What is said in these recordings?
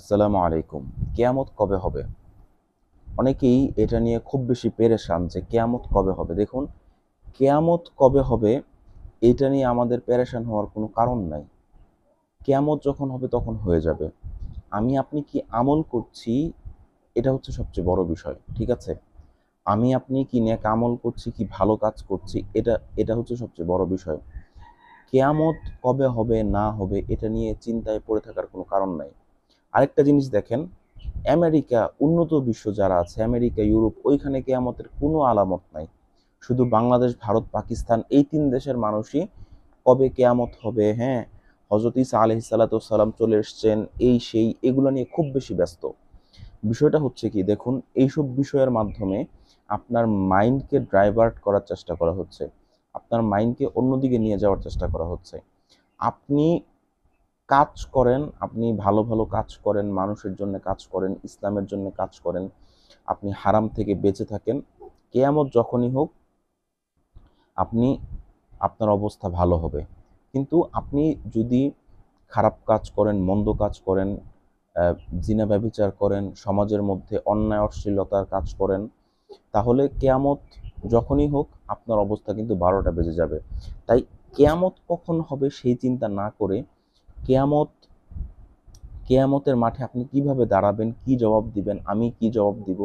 আসসালামু আলাইকুম। কিয়ামত কবে হবে? অনেকেই এটা নিয়ে খুব বেশি পেরেশান যে কিয়ামত কবে হবে। দেখুন, কিয়ামত কবে হবে এটা নিয়ে আমাদের পেরেশান হওয়ার কোনো কারণ নাই। কিয়ামত যখন হবে তখন হয়ে যাবে। আমি আপনি কি আমল করছি এটা হচ্ছে সবচেয়ে বড় বিষয়। ঠিক আছে? আমি আপনি কি নেক আমল করছি, কি ভালো কাজ করছি এটা এটা হচ্ছে সবচেয়ে বড় বিষয়। কিয়ামত কবে হবে না হবে এটা নিয়ে চিন্তায় পড়ে থাকার কোনো কারণ নাই। আরেকটা জিনিস দেখেন, আমেরিকা, উন্নত বিশ্ব যারা আছে, আমেরিকা, ইউরোপ, ওইখানে কেয়ামতের কোনো আলামত নাই। শুধু বাংলাদেশ, ভারত, পাকিস্তান এই ৩ দেশের মানুষই কবে কেয়ামত হবে, হ্যাঁ, হযরত ঈসা আলাইহিস সালাতু ওয়াস সালাম চলে এসেছেন, এই সেই এগুলো নিয়ে খুব বেশি ব্যস্ত। বিষয়টা হচ্ছে কি, দেখুন, এইসব বিষয়ের মাধ্যমে আপনার মাইন্ডকে ডাইভার্ট করার চেষ্টা করা হচ্ছে। আপনার মাইন্ডকে অন্যদিকে নিয়ে যাওয়ার চেষ্টা করা হচ্ছে। আপনি কাজ করেন, আপনি ভালো, ভালো কাজ করেন, মানুষের জন্য কাজ করেন, ইসলামের জন্য কাজ করেন, আপনি হারাম থেকে বেঁচে থাকেন। কেয়ামত যখনই হোক, আপনি আপনার অবস্থা ভালো হবে। কিন্তু আপনি যদি খারাপ কাজ করেন, মন্দ কাজ করেন, আ জিনা ব্যভিচার করেন, সমাজের মধ্যে অন্যায় অশ্লীলতার কাজ করেন, তাহলে কেয়ামত যখনই হোক আপনার অবস্থা কিন্তু ১২টা বেজে যাবে। তাই কেয়ামত কখন হবে সেই চিন্তা না করে কেয়ামত কেয়ামতের মাঠে আপনি কিভাবে দাঁড়াবেন, কি জবাব দিবেন, আমি কি জবাব দিব,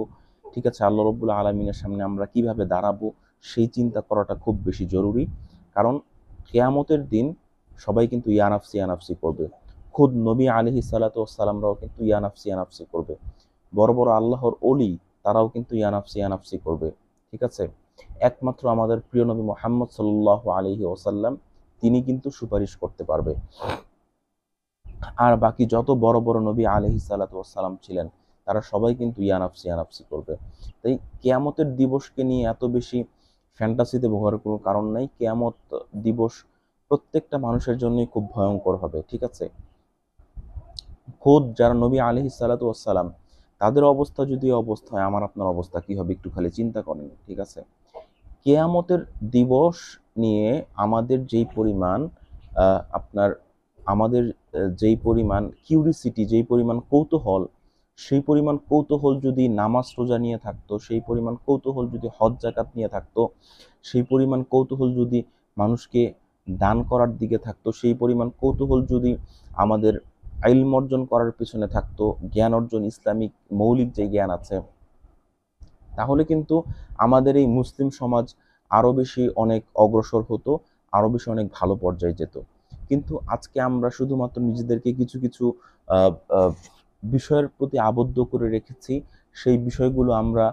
ঠিক আছে, আল্লাহ রব্বুল আলামিনের সামনে আমরা কিভাবে দাঁড়াবো, সেই চিন্তা করাটা খুব বেশি জরুরি। কারণ কেয়ামতের দিন সবাই কিন্তু ইয়া নাফসি, ইয়া নাফসি করবে। খুদ নবী আলাইহিস সালাতু ওয়াস সালামরাও কিন্তু ইয়া নাফসি, ইয়া নাফসি করবে। বড়, বড় আল্লাহর ওলি তারাও কিন্তু ইয়া নাফসি, ইয়া নাফসি করবে। ঠিক আছে? একমাত্র আমাদের প্রিয় নবী মুহাম্মদ সাল্লাল্লাহু আলাইহি ওয়াসাল্লাম তিনি কিন্তু সুপারিশ করতে পারবে। আর বাকি যত বড়, বড় নবী আলাইহিস সালাতু ওয়াস সালাম ছিলেন, তারা সবাই কিন্তু ইয়া নাফসি, ইয়া নাফসি করবে। তাই কিয়ামতের দিবসকে নিয়ে এত বেশি ফ্যান্টাসিতে ভোগার কোনো কারণ নাই। কিয়ামত দিবস প্রত্যেকটা মানুষের জন্যই খুব ভয়ংকর হবে। ঠিক আছে? খোদ যারা নবী আলাইহিস সালাতু ওয়াস সালাম, তাদের অবস্থা যদি এই অবস্থা হয়, আমার আপনার অবস্থা কি হবে একটু খালি চিন্তা করেন। ঠিক আছে? কেয়ামতের দিবস নিয়ে আমাদের যেই পরিমাণ আ আপনার আমাদের যেই পরিমাণ কিউরিসিটি, যেই পরিমাণ কৌতূহল, সেই পরিমাণ কৌতূহল যদি নামাজ রোজা নিয়ে থাকতো, সেই পরিমাণ কৌতূহল যদি হজ জাকাত নিয়ে থাকতো, সেই পরিমাণ কৌতূহল যদি মানুষকে দান করার দিকে থাকতো, সেই পরিমাণ কৌতূহল যদি আমাদের ইলম অর্জন করার পেছনে থাকতো, জ্ঞান অর্জন, ইসলামিক মৌলিক যে জ্ঞান আছে, তাহলে কিন্তু আমাদের এই মুসলিম সমাজ আরো বেশি অনেক অগ্রসর হতো, আরো বেশি অনেক ভালো পর্যায়ে যেত। কিন্তু আজকে আমরা শুধুমাত্র নিজেদেরকে কিছু, কিছু আ আ বিষয়ের প্রতি আবদ্ধ করে রেখেছি। সেই বিষয়গুলো আমরা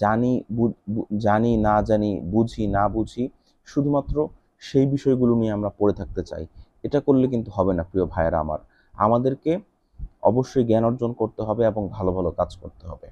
জানি, বু বু জানি, না জানি, বুঝি, না বুঝি, শুধুমাত্র সেই বিষয়গুলো নিয়ে আমরা পড়ে থাকতে চাই। এটা করলে কিন্তু হবে না প্রিয় ভাইয়েরা আমার। আমাদেরকে অবশ্যই জ্ঞান অর্জন করতে হবে এবং ভালো, ভালো কাজ করতে হবে।